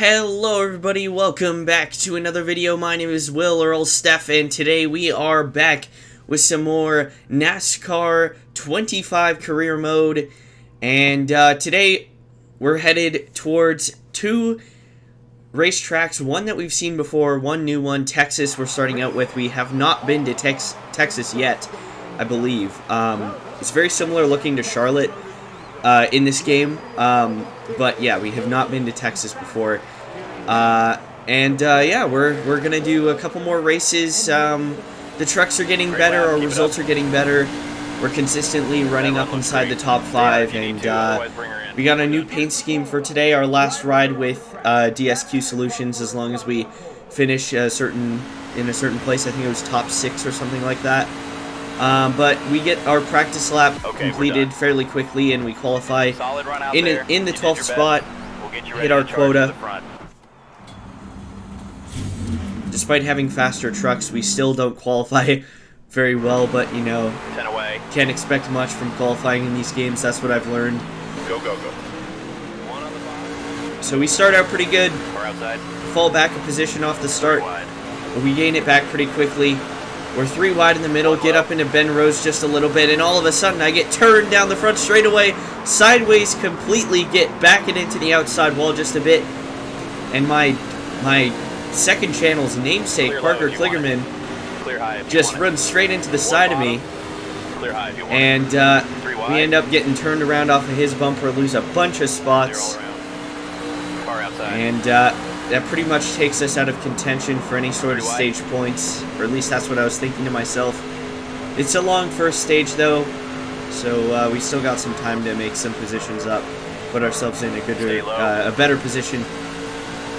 Hello everybody, welcome back to another video. My name is Will or Steph, and today we are back with some more NASCAR 25 career mode. And today we're headed towards two racetracks, one that we've seen before, one new one, Texas we're starting out with. We have not been to Texas yet, I believe. It's very similar looking to Charlotte in this game, but yeah, we have not been to Texas before. Yeah, we're gonna do a couple more races. The trucks are getting better, our results are getting better. We're consistently running up inside the top 5, and we got a new paint scheme for today. Our last ride with DSQ Solutions, as long as we finish in a certain place. I think it was top 6 or something like that. But we get our practice lap completed fairly quickly, and we qualify in the 12th spot. Hit our quota. Despite having faster trucks, we still don't qualify very well, but, you know, can't expect much from qualifying in these games. That's what I've learned. Go. So we start out pretty good, fall back a position off the start, but we gain it back pretty quickly. We're 3 wide in the middle, get up into Ben Rose just a little bit, and all of a sudden I get turned down the front straightaway, sideways completely, get back and into the outside wall just a bit, and my second channel's namesake, Parker Kligerman, just runs straight into the side of me, and we end up getting turned around off of his bumper, lose a bunch of spots, and that pretty much takes us out of contention for any sort of stage points, or at least that's what I was thinking to myself. It's a long first stage though, so we still got some time to make some positions up, put ourselves in a better position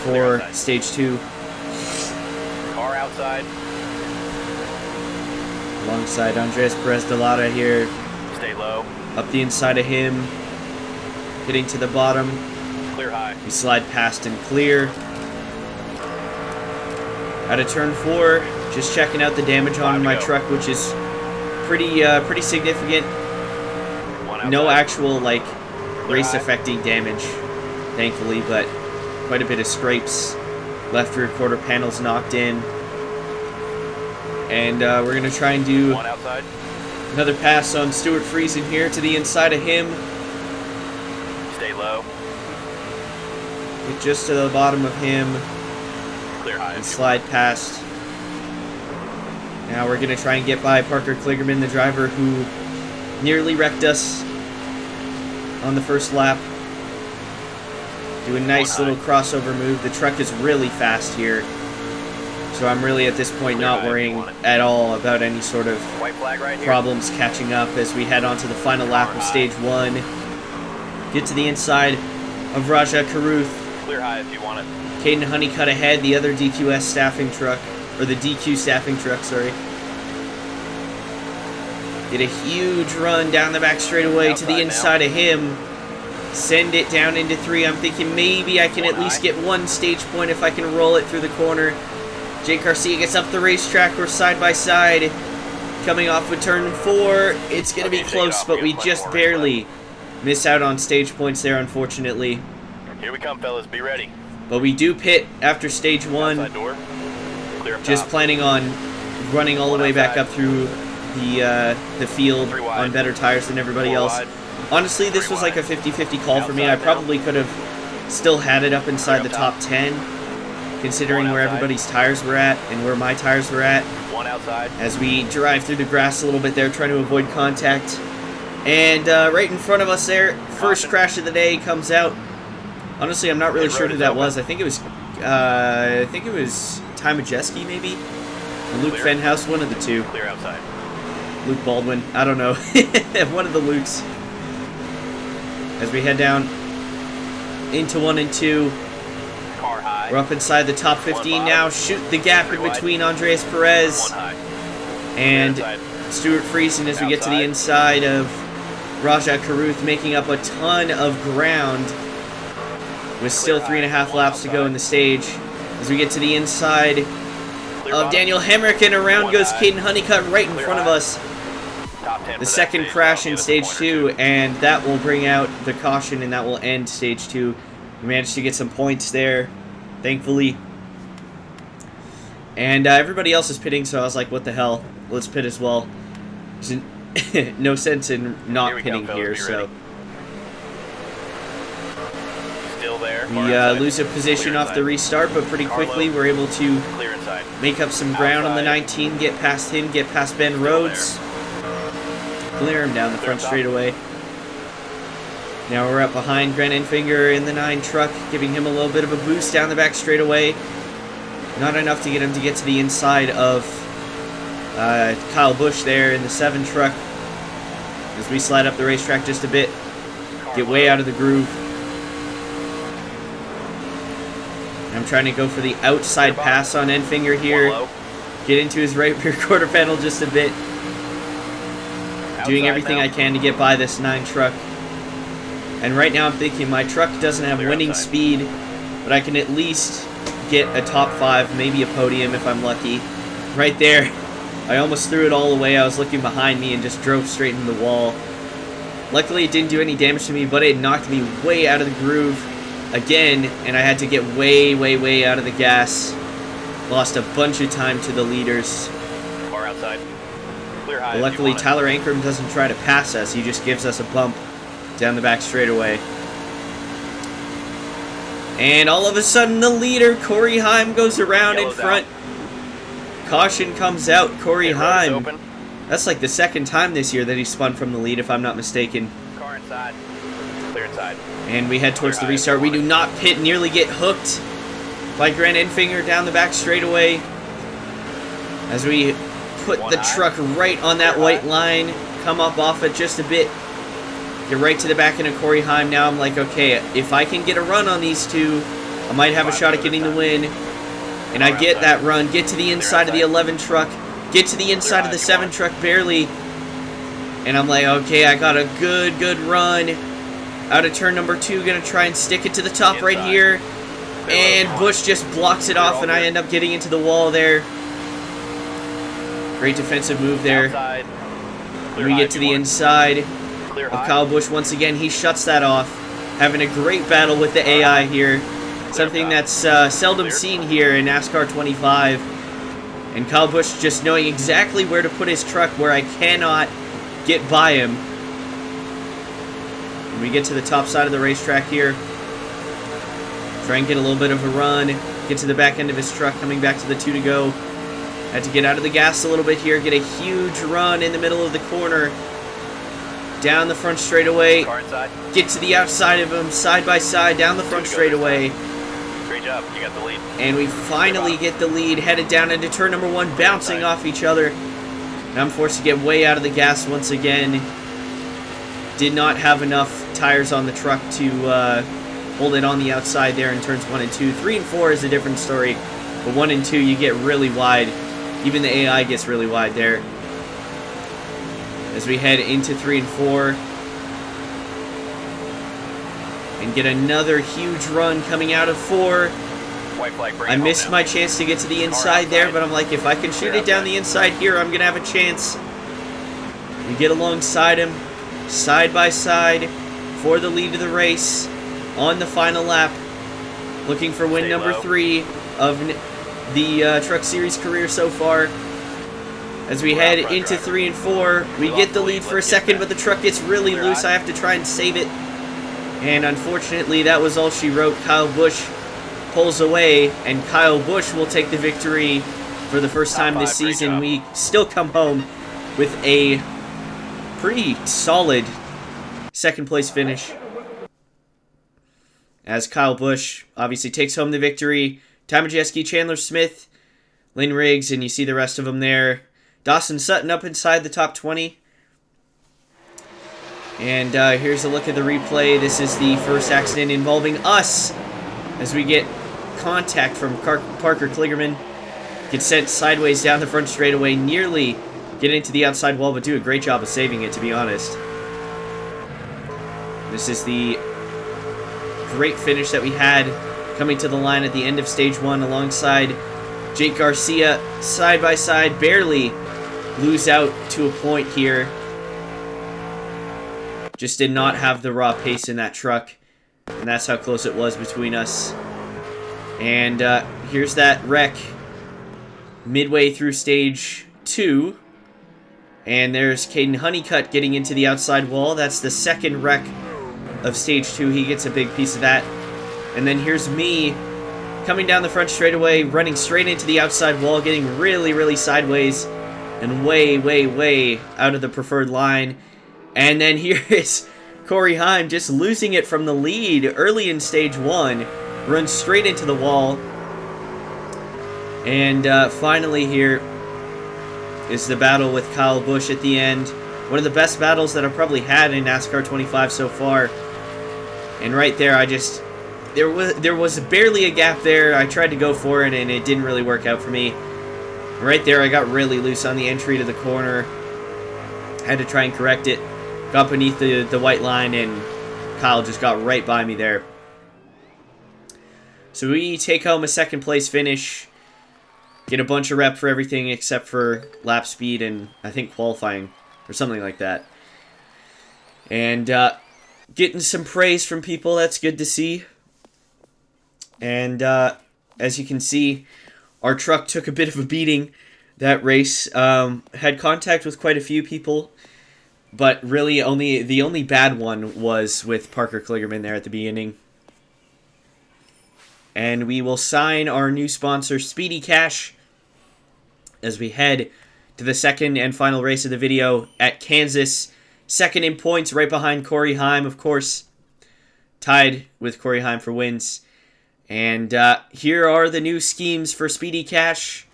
for stage 2. Car outside. Alongside Andres Perez Delata here. Stay low. Up the inside of him. Getting to the bottom. Clear high. We slide past and clear. Out of turn 4, just checking out the damage on my truck, which is pretty significant. No actual like race affecting damage, thankfully, but quite a bit of scrapes. Left rear quarter panels knocked in. And we're going to try and do another pass on Stuart Friesen here to the inside of him. Stay low. Get just to the bottom of him. Clear high. And slide past. Now we're going to try and get by Parker Kligerman, the driver who nearly wrecked us on the first lap. Do a nice little crossover move. The truck is really fast here. So I'm really at this point not worrying at all about any sort of problems catching up as we head on to the final lap of stage 1. Get to the inside of Raja Caruth. Clear high if you want it. Caden Honeycutt ahead, the other DQS staffing truck, or the DQ staffing truck, sorry. Get a huge run down the back straightaway to the inside of him. Send it down into 3. I'm thinking maybe I can at least get 1 stage point if I can roll it through the corner. Jake Garcia gets up the racetrack. We're side by side. Coming off with turn 4. It's going to be close, but we just barely miss out on stage points there, unfortunately. Here we come, fellas. Be ready. But we do pit after stage 1. Just planning on running all the way back up through the field on better tires than everybody else. Honestly, this was like a 50-50 call for me. I probably could have still had it up inside the top 10, considering where everybody's tires were at and where my tires were at. As we drive through the grass a little bit there, trying to avoid contact. And right in front of us there, first crash of the day comes out. Honestly, I'm not really sure who that was. I think it was Ty Majeski, maybe? Or Luke Fenhouse, one of the two. Clear outside. Luke Baldwin, I don't know. One of the Lukes. As we head down into 1 and 2. Car high. We're up inside the top 15 now. Shoot the gap in between Andres Perez and Stuart Friesen as we get to the inside of Raja Caruth, making up a ton of ground with still 3.5 laps to go in the stage. As we get to the inside of Daniel Hemrick, and around goes Caden Honeycutt right in front of us. The second crash in stage 2, and that will bring out the caution, and that will end stage 2. We managed to get some points there. thankfully. And everybody else is pitting, so I was like, what the hell? Let's pit as well. There's no sense in not pitting here, so... Still there. We lose a position off the restart, but pretty quickly we're able to make up some ground on the 19, get past him, get past Ben Rhodes, clear him down the front straightaway. Now we're up behind Grant Enfinger in the 9 truck, giving him a little bit of a boost down the back straightaway. Not enough to get him to get to the inside of Kyle Busch there in the 7 truck. As we slide up the racetrack just a bit, get way out of the groove. I'm trying to go for the outside pass on Enfinger here. Get into his right rear quarter panel just a bit. Doing everything I can to get by this 9 truck. And right now I'm thinking my truck doesn't have winning speed, but I can at least get a top 5, maybe a podium if I'm lucky. Right there, I almost threw it all away. I was looking behind me and just drove straight into the wall. Luckily it didn't do any damage to me, but it knocked me way out of the groove again, and I had to get way out of the gas. Lost a bunch of time to the leaders. Car outside. Clear high. But luckily Tyler Ankrum doesn't try to pass us, he just gives us a bump down the back straightaway. And all of a sudden the leader, Corey Heim, goes around in front. Caution comes out, Corey Heim. That's like the 2nd time this year that he spun from the lead, if I'm not mistaken. Car inside. Clear inside. And we head towards the restart. We do not pit, nearly get hooked by Grant Enfinger down the back straightaway. As we put the truck right on that white line, come up off it just a bit. Get right to the back end of Corey Heim. Now I'm like, okay, if I can get a run on these two, I might have a shot at getting the win. And I get that run, get to the inside of the 11 truck, get to the inside of the 7 truck barely. And I'm like, okay, I got a good run. Out of turn number 2, gonna try and stick it to the top right here. And Busch just blocks it off and I end up getting into the wall there. Great defensive move there. We get to the inside of Kyle Busch once again. He shuts that off. Having a great battle with the AI here. Something that's seldom seen here in NASCAR 25. And Kyle Busch just knowing exactly where to put his truck where I cannot get by him. And we get to the top side of the racetrack here. Try and get a little bit of a run. Get to the back end of his truck, coming back to the 2 to go. Had to get out of the gas a little bit here. Get a huge run in the middle of the corner. Down the front straightaway. Get to the outside of him, side by side, down the front straightaway. Great job, you got the lead. And we finally get the lead, headed down into turn number 1, bouncing off each other. And I'm forced to get way out of the gas once again. Did not have enough tires on the truck to hold it on the outside there in turns 1 and 2. 3 and 4 is a different story, but 1 and 2 you get really wide. Even the AI gets really wide there. As we head into 3 and 4. And get another huge run coming out of 4. I missed my chance to get to the inside there, but I'm like, if I can shoot it down the inside here, I'm going to have a chance. We get alongside him, side by side, for the lead of the race, on the final lap. Looking for win number 3 of the Truck Series career so far. As we head into 3 and 4, we get the lead for a second, but the truck gets really loose. I have to try and save it. And unfortunately, that was all she wrote. Kyle Busch pulls away, and Kyle Busch will take the victory for the first time this season. We still come home with a pretty solid second place finish. As Kyle Busch obviously takes home the victory. Ty Majeski, Chandler Smith, Lynn Riggs, and you see the rest of them there. Dawson Sutton up inside the top 20. And here's a look at the replay. This is the first accident involving us as we get contact from Parker Kligerman. Gets sent sideways down the front straightaway, nearly get into the outside wall, but do a great job of saving it, to be honest. This is the great finish that we had coming to the line at the end of stage 1 alongside Jake Garcia, side by side, barely lose out to a point here. Just did not have the raw pace in that truck, and that's how close it was between us. And here's that wreck midway through stage 2. And there's Caden Honeycutt getting into the outside wall. That's the second wreck of stage 2. He gets a big piece of that. And then here's me coming down the front straightaway, running straight into the outside wall, getting really, really sideways and way, way, way out of the preferred line. And then here is Corey Heim just losing it from the lead early in stage 1. Runs straight into the wall. And finally here is the battle with Kyle Busch at the end. One of the best battles that I've probably had in NASCAR 25 so far. And right there, there was barely a gap there. I tried to go for it, and it didn't really work out for me. Right there, I got really loose on the entry to the corner. Had to try and correct it. Got beneath the white line, and Kyle just got right by me there. So we take home a second place finish. Get a bunch of rep for everything except for lap speed and I think qualifying or something like that. And getting some praise from people, that's good to see. And as you can see, our truck took a bit of a beating that race. Had contact with quite a few people, but really the only bad one was with Parker Kligerman there at the beginning. And we will sign our new sponsor, Speedy Cash, as we head to the second and final race of the video at Kansas. Second in points, right behind Corey Heim, of course. Tied with Corey Heim for wins. And here are the new schemes for Speedy Cash.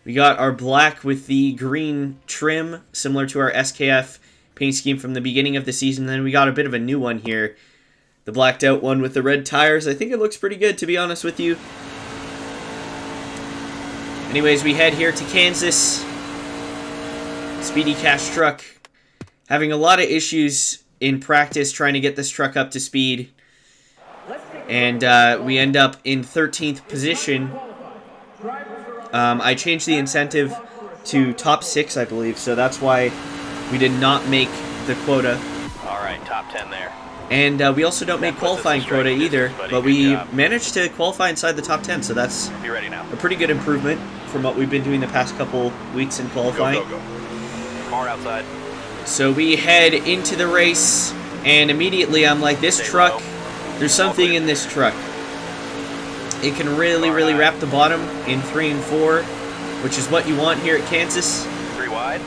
We got our black with the green trim, similar to our SKF paint scheme from the beginning of the season. Then we got a bit of a new one here. The blacked out one with the red tires. I think it looks pretty good, to be honest with you. Anyways, we head here to Kansas. Speedy Cash truck. Having a lot of issues in practice trying to get this truck up to speed. And we end up in 13th position. I changed the incentive to top 6, I believe. So that's why we did not make the quota. All right, top 10 there. And we also don't make qualifying quota either, but we managed to qualify inside the top 10, so that's a pretty good improvement from what we've been doing the past couple weeks in qualifying. Go. Car outside. So we head into the race, and immediately I'm like, this truck, there's something in this truck. It can really, really wrap the bottom in 3 and 4, which is what you want here at Kansas. 3 wide.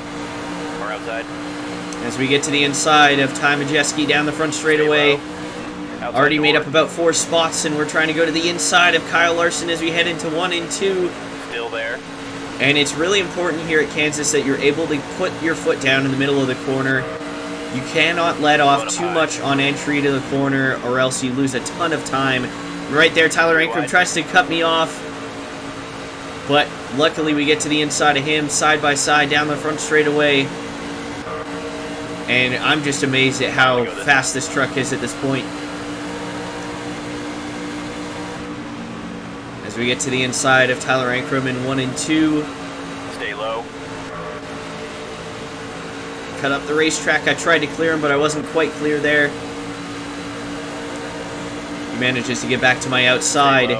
Car outside. As we get to the inside of Ty Majeski down the front straightaway. Already made up about 4 spots, and we're trying to go to the inside of Kyle Larson as we head into 1 and 2. Still there. And it's really important here at Kansas that you're able to put your foot down in the middle of the corner. You cannot let off too much on entry to the corner, or else you lose a ton of time. And right there, Tyler Ankrum tries to cut me off. But luckily we get to the inside of him, side by side, down the front straightaway. And I'm just amazed at how fast this truck is at this point. As we get to the inside of Tyler Ankrum in 1 and 2. Stay low. Cut up the racetrack. I tried to clear him, but I wasn't quite clear there. He manages to get back to my outside.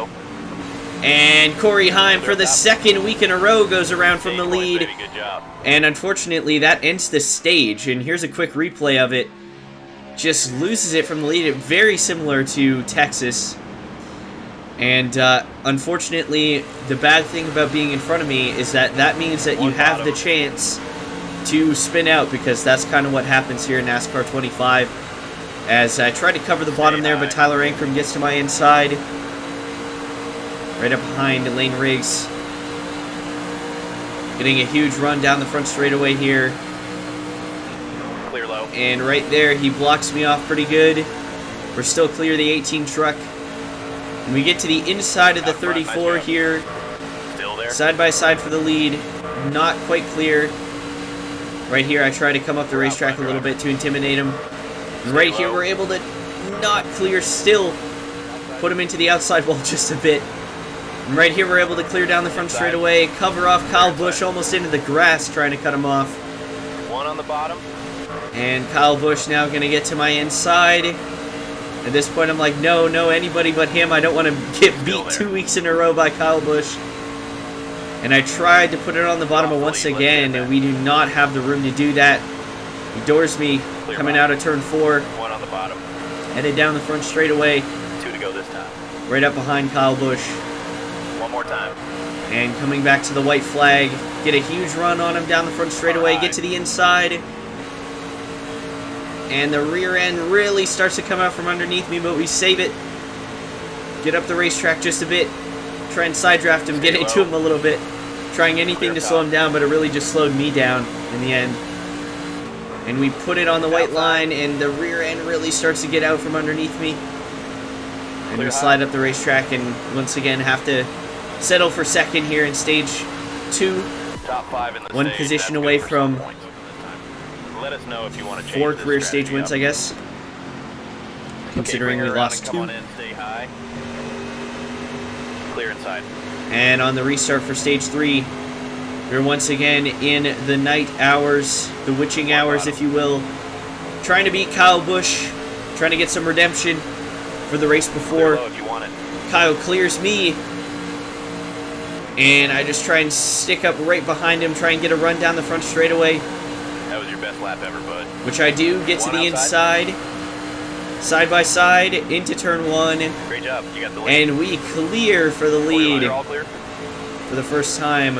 And Corey Heim, for the second week in a row, goes around from the lead. Good job. And unfortunately, that ends the stage. And here's a quick replay of it. Just loses it from the lead. Very similar to Texas. And unfortunately, the bad thing about being in front of me is that means that you have the chance to spin out, because that's kind of what happens here in NASCAR 25. As I try to cover the bottom there, but Tyler Ankrum gets to my inside. Right up behind Lane Riggs. Getting a huge run down the front straightaway here. Clear low. And right there, he blocks me off pretty good. We're still clear of the 18 truck. And we get to the inside of the 34 here. Still there. Side by side for the lead. Not quite clear. Right here, I try to come up the racetrack a little bit to intimidate him. And right here, we're able to not clear still. Put him into the outside wall just a bit. And right here, we're able to clear down the front straightaway, cover off Kyle Busch almost into the grass, trying to cut him off. 1 on the bottom. And Kyle Busch now going to get to my inside. At this point, I'm like, no, anybody but him. I don't want to get beat 2 weeks in a row by Kyle Busch. And I tried to put it on the bottom once again, and we do not have the room to do that. He doors me coming out of turn 4. One on the bottom. Headed down the front straightaway. 2 to go this time. Right up behind Kyle Busch. One more time. And coming back to the white flag. Get a huge run on him down the front straightaway. Get to the inside. And the rear end really starts to come out from underneath me, but we save it. Get up the racetrack just a bit. Try and side draft him, get into him a little bit. Trying anything to slow him down, but it really just slowed me down in the end. And we put it on the white line, and the rear end really starts to get out from underneath me. And we slide up the racetrack, and once again have to settle for second here in stage 2. Top 5 in the One stage. position That's away good for from some points Let us know if you want to change 4 this career stage strategy wins, up. I guess. Considering bring we it around lost and 2. come on in, stay high. Clear inside. And on the restart for stage 3, we're once again in the night hours, the witching hours, if you will. Trying to beat Kyle Busch, trying to get some redemption for the race before. Clear low if you want it. Kyle clears me, and I just try and stick up right behind him, try and get a run down the front straightaway. That was your best lap ever, bud. Which I do, get to the inside, side by side, into turn 1, Great job. You got the lead. and we clear for the lead You're all clear? for the first time.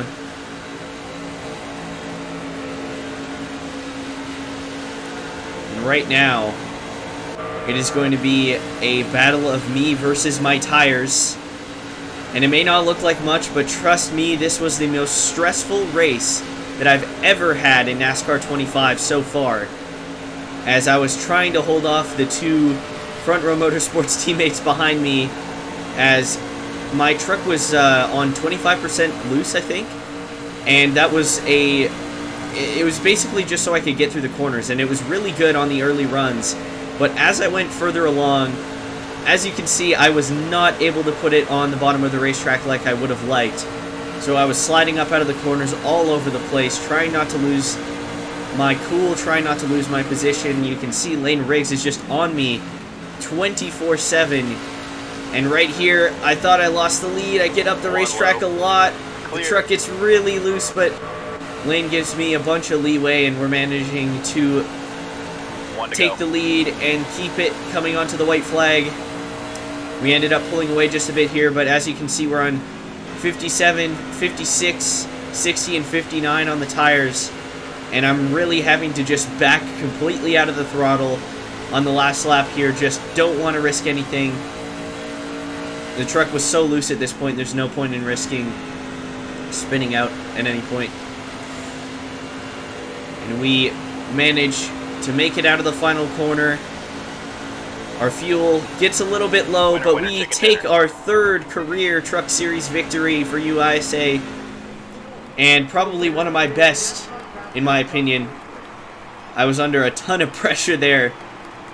And right now, it is going to be a battle of me versus my tires. And it may not look like much, but trust me, this was the most stressful race that I've ever had in NASCAR 25 so far. As I was trying to hold off the 2 Front Row Motorsports teammates behind me, as my truck was on 25% loose, I think. And that was it was basically just so I could get through the corners, and it was really good on the early runs. But as I went further along, as you can see, I was not able to put it on the bottom of the racetrack like I would have liked. So I was sliding up out of the corners all over the place, trying not to lose my cool, trying not to lose my position. You can see Lane Riggs is just on me 24/7. And right here, I thought I lost the lead. I get up the racetrack a lot. The truck gets really loose, but Lane gives me a bunch of leeway, and we're managing to take the lead and keep it coming onto the white flag. We ended up pulling away just a bit here, but as you can see, we're on 57, 56, 60, and 59 on the tires. And I'm really having to just back completely out of the throttle on the last lap here. Just don't want to risk anything. The truck was so loose at this point, there's no point in risking spinning out at any point. And we manage to make it out of the final corner. Our fuel gets a little bit low, but we take our 3rd career Truck Series victory for UISA, and probably one of my best, in my opinion. I was under a ton of pressure there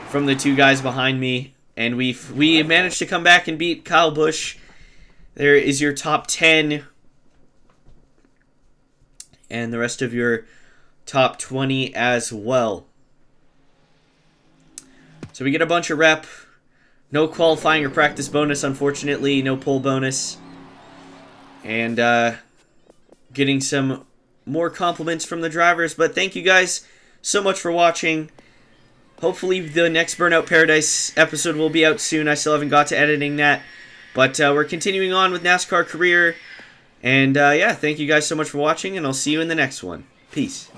from the 2 guys behind me, and we managed to come back and beat Kyle Busch. There is your top 10, and the rest of your top 20 as well. So we get a bunch of rep. No qualifying or practice bonus, unfortunately. No pole bonus. And getting some more compliments from the drivers. But thank you guys so much for watching. Hopefully the next Burnout Paradise episode will be out soon. I still haven't got to editing that. But we're continuing on with NASCAR Career. And yeah, thank you guys so much for watching, and I'll see you in the next one. Peace.